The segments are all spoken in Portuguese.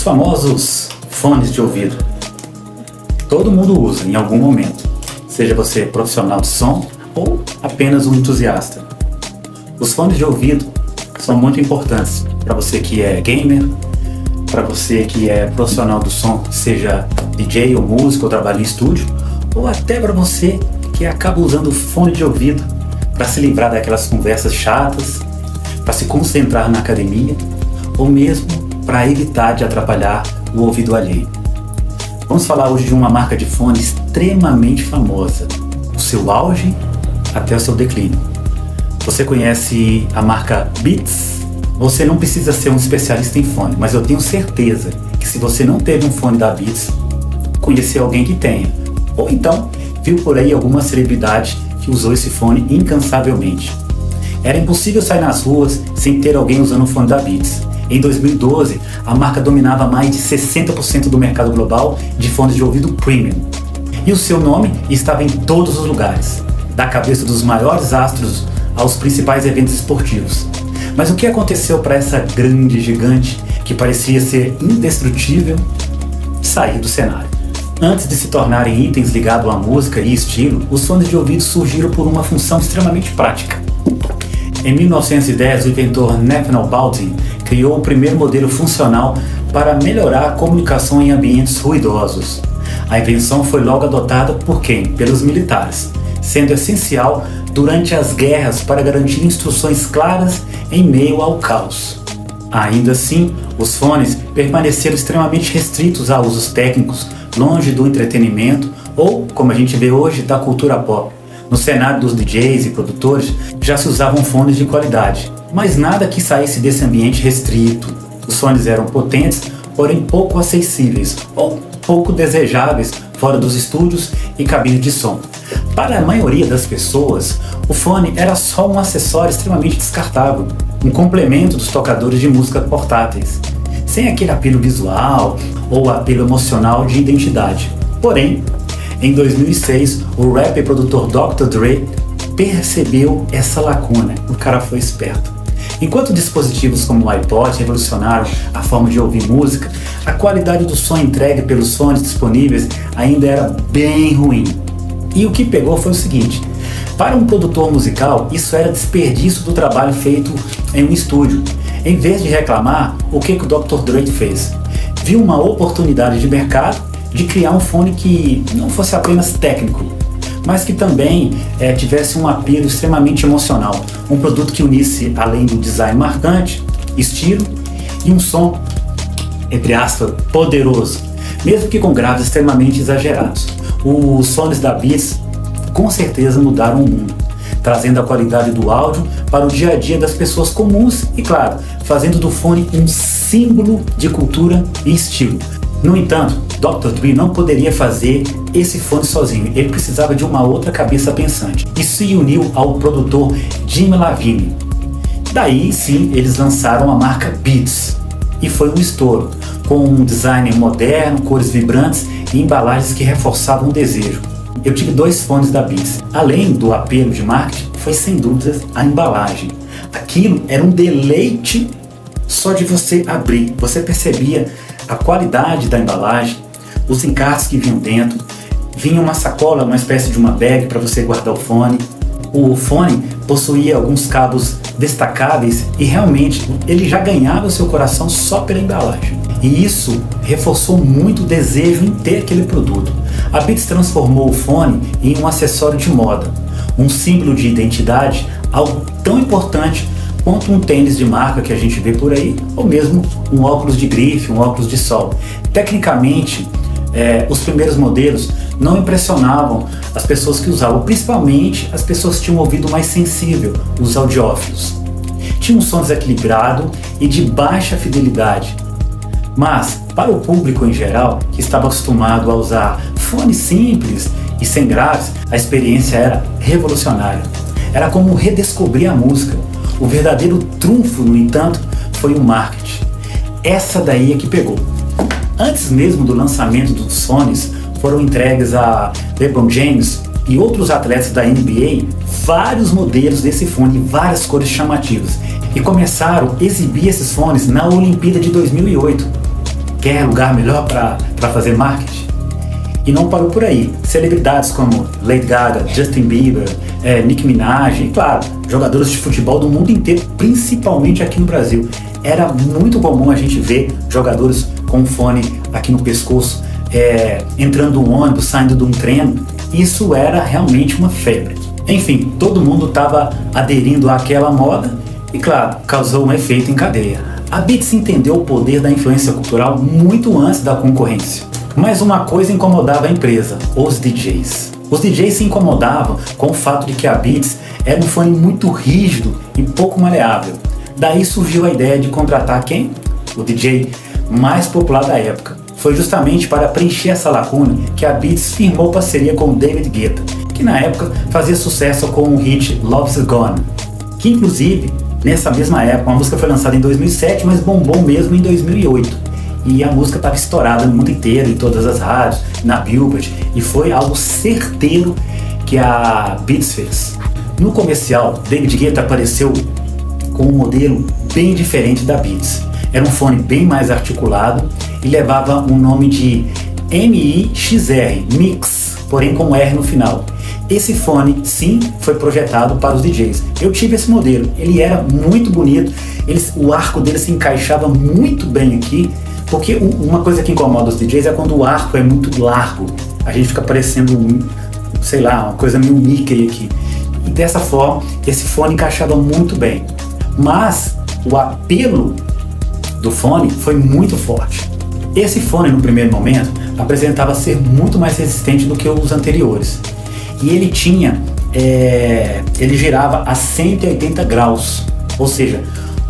Os famosos fones de ouvido. Todo mundo usa em algum momento, seja você profissional de som ou apenas um entusiasta. Os fones de ouvido são muito importantes para você que é gamer, para você que é profissional do som, seja DJ ou músico ou trabalha em estúdio, ou até para você que acaba usando fone de ouvido para se livrar daquelas conversas chatas, para se concentrar na academia ou mesmo para evitar de atrapalhar o ouvido alheio. Vamos falar hoje de uma marca de fone extremamente famosa, o seu auge até o seu declínio. Você conhece a marca Beats? Você não precisa ser um especialista em fone, mas eu tenho certeza que se você não teve um fone da Beats, conheceu alguém que tenha. Ou então, viu por aí alguma celebridade que usou esse fone incansavelmente. Era impossível sair nas ruas sem ter alguém usando um fone da Beats. Em 2012, a marca dominava mais de 60% do mercado global de fones de ouvido premium. E o seu nome estava em todos os lugares, da cabeça dos maiores astros aos principais eventos esportivos. Mas o que aconteceu para essa grande gigante, que parecia ser indestrutível, sair do cenário? Antes de se tornarem itens ligados à música e estilo, os fones de ouvido surgiram por uma função extremamente prática. Em 1910, o inventor Nathaniel Baldwin criou o primeiro modelo funcional para melhorar a comunicação em ambientes ruidosos. A invenção foi logo adotada por quem? Pelos militares, sendo essencial durante as guerras para garantir instruções claras em meio ao caos. Ainda assim, os fones permaneceram extremamente restritos a usos técnicos, longe do entretenimento ou, como a gente vê hoje, da cultura pop. No cenário dos DJs e produtores já se usavam fones de qualidade, mas nada que saísse desse ambiente restrito. Os fones eram potentes, porém pouco acessíveis ou pouco desejáveis fora dos estúdios e cabines de som. Para a maioria das pessoas, o fone era só um acessório extremamente descartável, um complemento dos tocadores de música portáteis, sem aquele apelo visual ou apelo emocional de identidade. Porém, em 2006, o rapper e produtor Dr. Dre percebeu essa lacuna. O cara foi esperto. Enquanto dispositivos como o iPod revolucionaram a forma de ouvir música, a qualidade do som entregue pelos fones disponíveis ainda era bem ruim. E o que pegou foi o seguinte: para um produtor musical, isso era desperdício do trabalho feito em um estúdio. Em vez de reclamar, o que o Dr. Dre fez? Viu uma oportunidade de mercado de criar um fone que não fosse apenas técnico, mas que também tivesse um apelo extremamente emocional. Um produto que unisse, além do design marcante, estilo e um som, entre aspas, poderoso, mesmo que com graves extremamente exagerados. Os fones da Beats com certeza mudaram o mundo, trazendo a qualidade do áudio para o dia a dia das pessoas comuns e, claro, fazendo do fone um símbolo de cultura e estilo. No entanto, Dr. Dre não poderia fazer esse fone sozinho, ele precisava de uma outra cabeça pensante e se uniu ao produtor Jim Lavigne. Daí sim, eles lançaram a marca Beats e foi um estouro, com um design moderno, cores vibrantes e embalagens que reforçavam o desejo. Eu tive dois fones da Beats. Além do apelo de marketing, foi sem dúvidas a embalagem. Aquilo era um deleite só de você abrir. Você percebia a qualidade da embalagem, os encartes que vinham dentro. Vinha uma sacola, uma espécie de uma bag para você guardar o fone. O fone possuía alguns cabos destacáveis e realmente ele já ganhava o seu coração só pela embalagem. E isso reforçou muito o desejo em ter aquele produto. A Beats transformou o fone em um acessório de moda, um símbolo de identidade, algo tão importante quanto um tênis de marca que a gente vê por aí, ou mesmo um óculos de grife, um óculos de sol. Tecnicamente, os primeiros modelos não impressionavam as pessoas que usavam, principalmente as pessoas que tinham um ouvido mais sensível, os audiófilos. Tinha um som desequilibrado e de baixa fidelidade. Mas, para o público em geral, que estava acostumado a usar fones simples e sem graves, a experiência era revolucionária. Era como redescobrir a música. O verdadeiro trunfo, no entanto, foi o marketing. Essa daí é que pegou. Antes mesmo do lançamento dos fones, foram entregues a LeBron James e outros atletas da NBA vários modelos desse fone, várias cores chamativas, e começaram a exibir esses fones na Olimpíada de 2008. quer lugar melhor para fazer marketing? E não parou por aí. Celebridades como Lady Gaga, Justin Bieber, Nicki Minaj e, claro, jogadores de futebol do mundo inteiro, principalmente aqui no Brasil. Era muito comum a gente ver jogadores com um fone aqui no pescoço, entrando um ônibus, saindo de um trem. Isso era realmente uma febre. Enfim, todo mundo estava aderindo àquela moda e, claro, causou um efeito em cadeia. A Beats entendeu o poder da influência cultural muito antes da concorrência. Mas uma coisa incomodava a empresa: os DJs. Os DJs se incomodavam com o fato de que a Beats era um fone muito rígido e pouco maleável. Daí surgiu a ideia de contratar quem? O DJ mais popular da época. Foi justamente para preencher essa lacuna que a Beats firmou parceria com o David Guetta, que na época fazia sucesso com o hit Love's Gone, que inclusive nessa mesma época a música foi lançada em 2007, mas bombou mesmo em 2008. E a música estava estourada no mundo inteiro, em todas as rádios, na Billboard, e foi algo certeiro que a Beats fez. No comercial, David Guetta apareceu com um modelo bem diferente da Beats. Era um fone bem mais articulado e levava um nome de MIXR, Mix, porém com R no final. Esse fone, sim, foi projetado para os DJs. Eu tive esse modelo, ele era muito bonito, o arco dele se encaixava muito bem aqui, porque uma coisa que incomoda os DJs é quando o arco é muito largo. A gente fica parecendo, sei lá, uma coisa meio Mickey aqui. E dessa forma, esse fone encaixava muito bem. Mas o apelo do fone foi muito forte. Esse fone, no primeiro momento, apresentava ser muito mais resistente do que os anteriores. E ele tinha, ele girava a 180 graus, ou seja,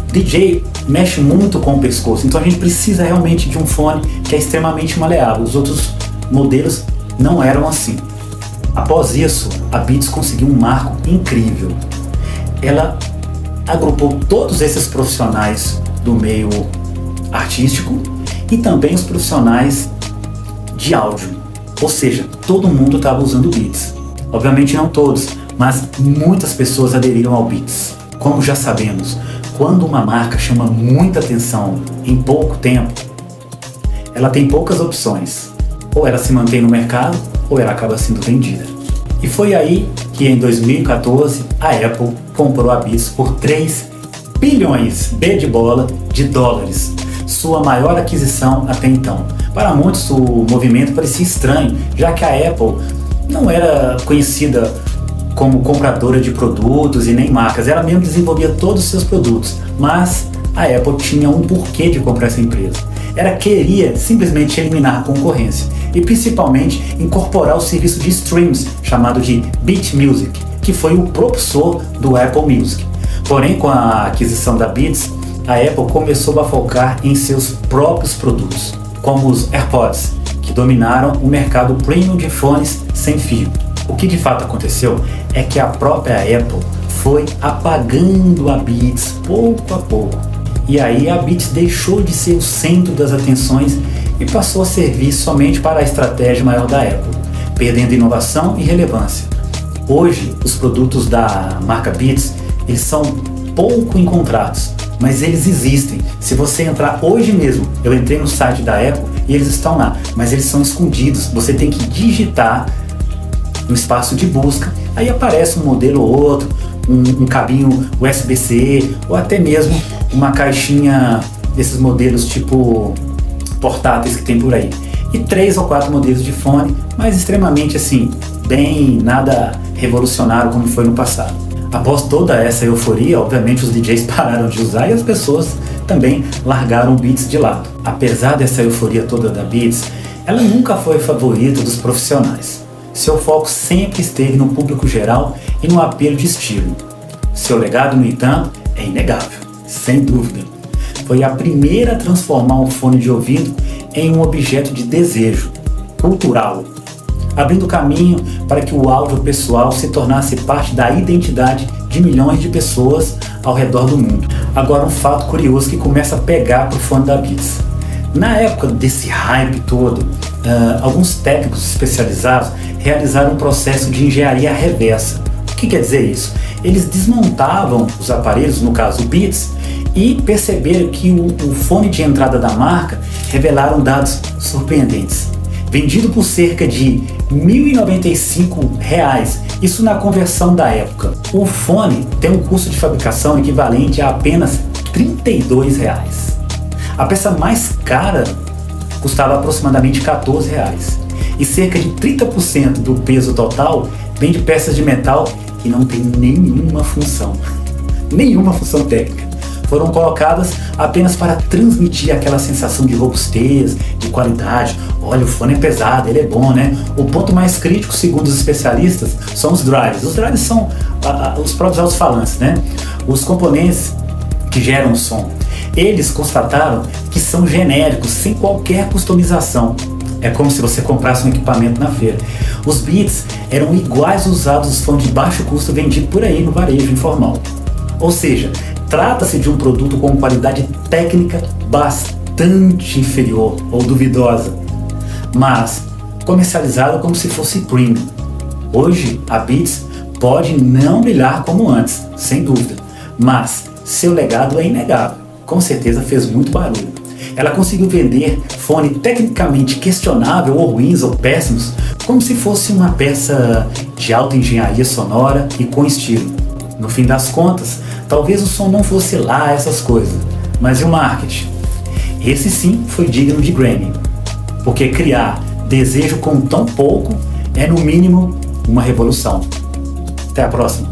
o DJ mexe muito com o pescoço, então a gente precisa realmente de um fone que é extremamente maleável. Os outros modelos não eram assim. Após isso, a Beats conseguiu um marco incrível. Ela agrupou todos esses profissionais do meio artístico e também os profissionais de áudio, ou seja, todo mundo estava usando o Beats. Obviamente não todos, mas muitas pessoas aderiram ao Beats. Como já sabemos, quando uma marca chama muita atenção em pouco tempo, ela tem poucas opções. Ou ela se mantém no mercado, ou ela acaba sendo vendida. E foi aí que em 2014 a Apple comprou a Beats por 3 bilhões de dólares, sua maior aquisição até então. Para muitos o movimento parecia estranho, já que a Apple não era conhecida como compradora de produtos e nem marcas, ela mesmo desenvolvia todos os seus produtos, mas a Apple tinha um porquê de comprar essa empresa. Ela queria simplesmente eliminar a concorrência e principalmente incorporar o serviço de streams chamado de Beat Music, que foi o propulsor do Apple Music. Porém, com a aquisição da Beats, a Apple começou a focar em seus próprios produtos, como os AirPods, que dominaram o mercado premium de fones sem fio. O que de fato aconteceu é que a própria Apple foi apagando a Beats pouco a pouco. E aí a Beats deixou de ser o centro das atenções e passou a servir somente para a estratégia maior da Apple, perdendo inovação e relevância. Hoje, os produtos da marca Beats, eles são pouco encontrados, mas eles existem. Se você entrar hoje mesmo, eu entrei no site da Apple e eles estão lá, mas eles são escondidos. Você tem que digitar no espaço de busca, aí aparece um modelo ou outro, um cabinho USB-C ou até mesmo uma caixinha desses modelos tipo portáteis que tem por aí. E 3 ou 4 modelos de fone, mas extremamente assim, bem nada revolucionário como foi no passado. Após toda essa euforia, obviamente os DJs pararam de usar e as pessoas também largaram o Beats de lado. Apesar dessa euforia toda da Beats, ela nunca foi favorita dos profissionais. Seu foco sempre esteve no público geral e no apelo de estilo. Seu legado, no entanto, é inegável, sem dúvida. Foi a primeira a transformar um fone de ouvido em um objeto de desejo cultural, abrindo caminho para que o áudio pessoal se tornasse parte da identidade de milhões de pessoas ao redor do mundo. Agora, um fato curioso que começa a pegar para o fone da Beats. Na época desse hype todo, alguns técnicos especializados realizaram um processo de engenharia reversa. O que quer dizer isso? eles desmontavam os aparelhos, no caso o Beats, e perceberam que o fone de entrada da marca revelaram dados surpreendentes. Vendido por cerca de R$ 1.095, isso na conversão da época. O fone tem um custo de fabricação equivalente a apenas R$ 32. A peça mais cara custava aproximadamente R$ 14. E cerca de 30% do peso total vem de peças de metal que não tem nenhuma função técnica. Foram colocadas apenas para transmitir aquela sensação de robustez, de qualidade. Olha, o fone é pesado, ele é bom, né? O ponto mais crítico, segundo os especialistas, são os drives. Os drives são os próprios alto-falantes, né? Os componentes que geram o som. Eles constataram que são genéricos, sem qualquer customização. É como se você comprasse um equipamento na feira. Os Beats eram iguais usados os fones de baixo custo vendidos por aí no varejo informal. Ou seja, trata-se de um produto com qualidade técnica bastante inferior ou duvidosa, mas comercializado como se fosse premium. Hoje, a Beats pode não brilhar como antes, sem dúvida, mas seu legado é inegável. Com certeza fez muito barulho. Ela conseguiu vender fone tecnicamente questionável ou ruins ou péssimos, como se fosse uma peça de alta engenharia sonora e com estilo. No fim das contas, talvez o som não fosse lá essas coisas, mas e o marketing? Esse sim foi digno de Grammy, porque criar desejo com tão pouco é no mínimo uma revolução. Até a próxima!